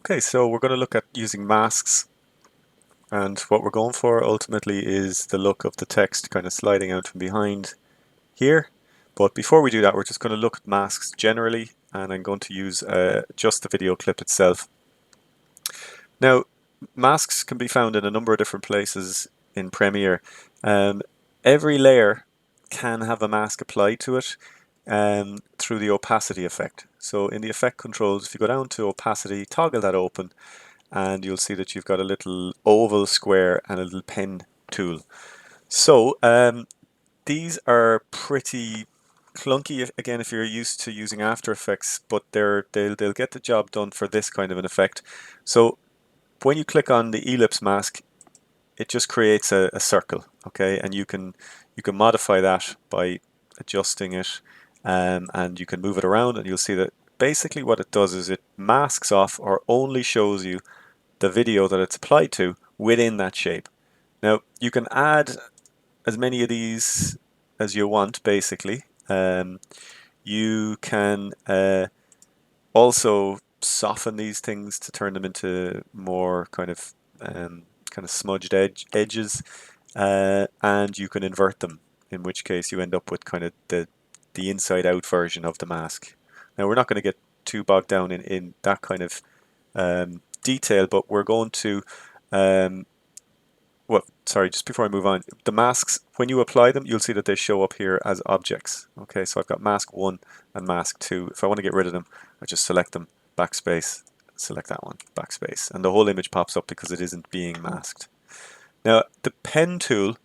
Okay, so we're going to look at using masks, and what we're going for ultimately is the look of the text kind of sliding out from behind here. But before we do that, we're just going to look at masks generally, and I'm going to use just the video clip itself. Now, masks can be found in a number of different places in Premiere. Every layer can have a mask applied to it through the opacity effect. So in the effect controls, if you go down to opacity, toggle that open, and you'll see that you've got a little oval square and a little pen tool. So these are pretty clunky again if you're used to using After Effects, but they'll get the job done for this kind of an effect. So when you click on the ellipse mask, it just creates a circle, okay, and you can modify that by adjusting it, and you can move it around, and you'll see that basically what it does is it masks off or only shows you the video that it's applied to within that shape. Now you can add as many of these as you want basically. You can also soften these things to turn them into more kind of smudged edges, and you can invert them, in which case you end up with kind of the inside out version of the mask. Now we're not going to get too bogged down in that kind of detail, but we're going to well, sorry, just before I move on, the masks, when you apply them, you'll see that they show up here as objects. Okay, so I've got mask 1 and mask 2. If I want to get rid of them, I just select them, backspace, select that one, backspace, and the whole image pops up because it isn't being masked. Now, the pen tool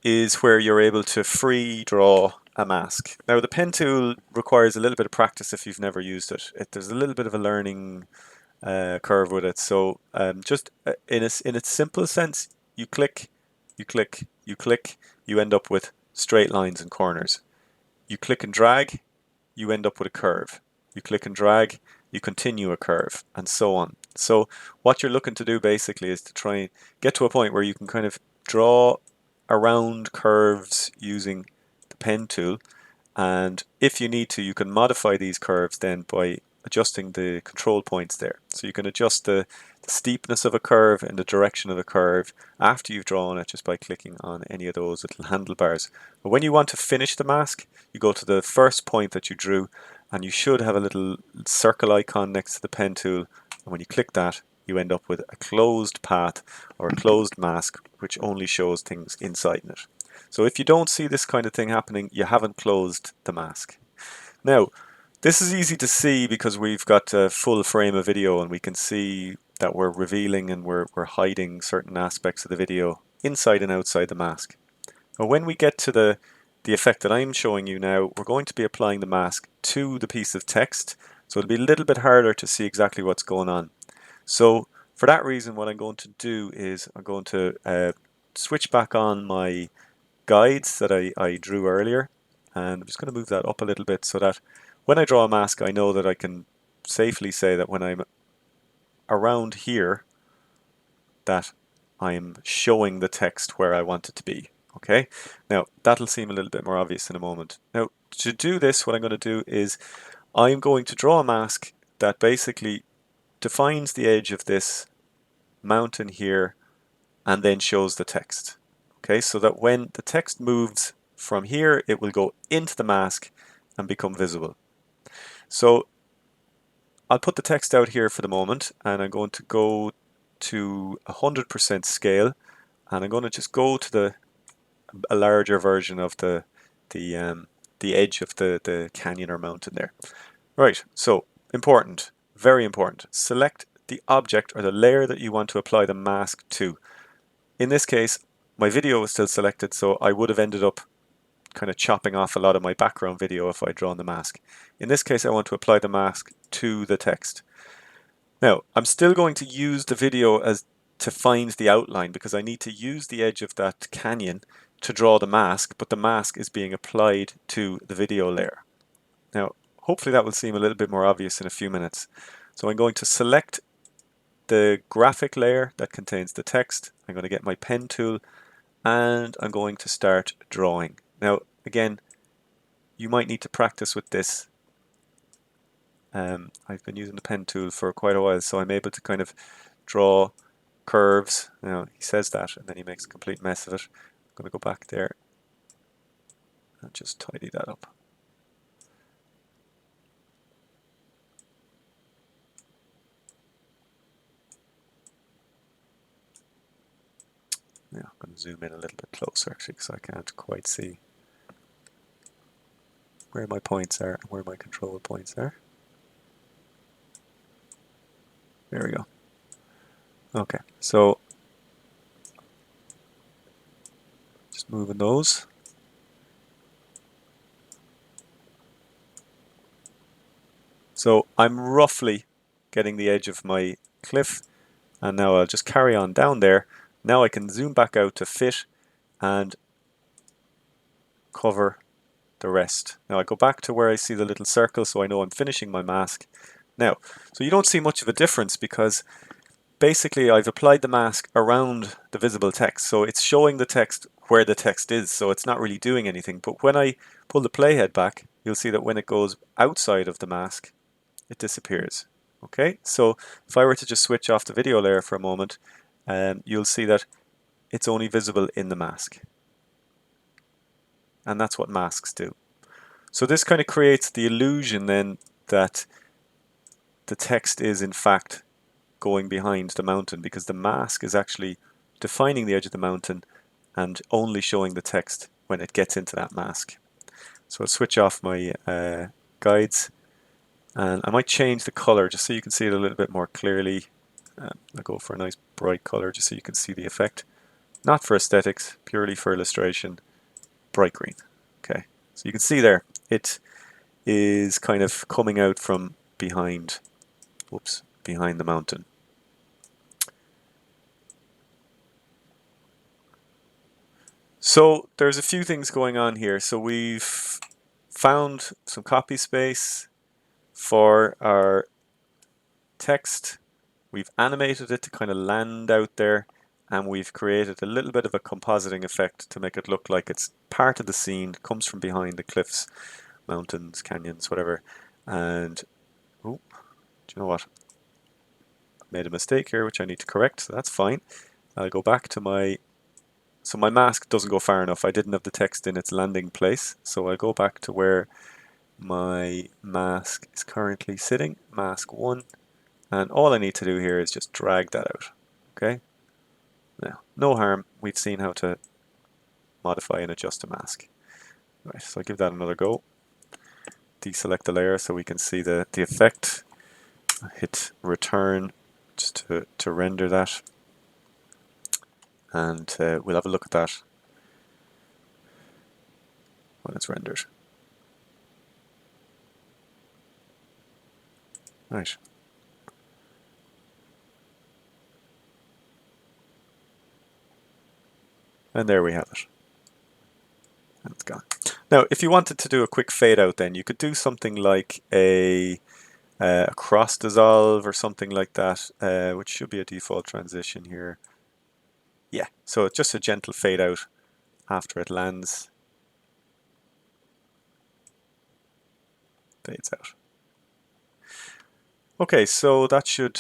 is where you're able to free draw a mask. Now, the pen tool requires a little bit of practice if you've never used it. There's a little bit of a learning curve with it. So just in its simple sense, you click, you click, you click, you end up with straight lines and corners. You click and drag, you end up with a curve. You click and drag, you continue a curve, and so on. So what you're looking to do basically is to try and get to a point where you can kind of draw around curves using the pen tool, and if you need to, you can modify these curves then by adjusting the control points there. So you can adjust the steepness of a curve and the direction of the curve after you've drawn it just by clicking on any of those little handlebars. But when you want to finish the mask, you go to the first point that you drew, and you should have a little circle icon next to the pen tool, and when you click that, you end up with a closed path or a closed mask which only shows things inside it. So if you don't see this kind of thing happening, you haven't closed the mask. Now, this is easy to see because we've got a full frame of video, and we can see that we're revealing and we're hiding certain aspects of the video inside and outside the mask. But when we get to the effect that I'm showing you now, we're going to be applying the mask to the piece of text, so it'll be a little bit harder to see exactly what's going on. So for that reason, what I'm going to do is I'm going to switch back on my guides that I drew earlier, and I'm just going to move that up a little bit so that when I draw a mask, I know that I can safely say that when I'm around here, that I'm showing the text where I want it to be. Okay, now that'll seem a little bit more obvious in a moment. Now to do this, what I'm going to do is I'm going to draw a mask that basically defines the edge of this mountain here and then shows the text. Okay, so that when the text moves from here, it will go into the mask and become visible. So I'll put the text out here for the moment, and I'm going to go to 100% scale, and I'm going to just go to a larger version of the edge of the canyon or mountain there. Right, so important, very important. Select the object or the layer that you want to apply the mask to. In this case, my video was still selected, so I would have ended up kind of chopping off a lot of my background video if I'd drawn the mask. In this case, I want to apply the mask to the text. Now, I'm still going to use the video as to find the outline because I need to use the edge of that canyon to draw the mask, but the mask is being applied to the video layer. Now, hopefully that will seem a little bit more obvious in a few minutes. So I'm going to select the graphic layer that contains the text. I'm going to get my pen tool, and I'm going to start drawing. Now, again, you might need to practice with this I've been using the pen tool for quite a while, so I'm able to kind of draw curves. Now he says that, and then he makes a complete mess of it. I'm going to go back there and just tidy that up. Yeah, I'm going to zoom in a little bit closer actually, because I can't quite see where my points are and where my control points are. There we go. Okay, so just moving those. So I'm roughly getting the edge of my cliff, and now I'll just carry on down there. Now I can zoom back out to fit and cover the rest. Now I go back to where I see the little circle, so I know I'm finishing my mask. Now, so you don't see much of a difference because basically I've applied the mask around the visible text, so it's showing the text where the text is, so it's not really doing anything. But when I pull the playhead back, you'll see that when it goes outside of the mask, it disappears. Okay, so if I were to just switch off the video layer for a moment, you'll see that it's only visible in the mask. And that's what masks do. So this kind of creates the illusion then that the text is in fact going behind the mountain, because the mask is actually defining the edge of the mountain and only showing the text when it gets into that mask. So I'll switch off my guides, and I might change the color just so you can see it a little bit more clearly. I'll go for a nice bright color just so you can see the effect. Not for aesthetics, purely for illustration. Bright green. Okay, so you can see there it is kind of coming out from behind, behind the mountain. So there's a few things going on here. So we've found some copy space for our text. We've animated it to kind of land out there, and we've created a little bit of a compositing effect to make it look like it's part of the scene, comes from behind the cliffs, mountains, canyons, whatever. And oh, do you know what? I made a mistake here, which I need to correct, so that's fine. I'll go back to my, so my mask doesn't go far enough. I didn't have the text in its landing place, so I go back to where my mask is currently sitting, mask 1, and all I need to do here is just drag that out. Okay, now no harm, we've seen how to modify and adjust a mask. Right, so I'll give that another go. Deselect the layer so we can see the effect. Hit return just to render that, and we'll have a look at that when it's rendered. Right. And there we have it. And it's gone. Now, if you wanted to do a quick fade out, then you could do something like a cross dissolve or something like that, which should be a default transition here. Yeah, so it's just a gentle fade out after it lands. Fades out. Okay, so that should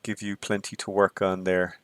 give you plenty to work on there.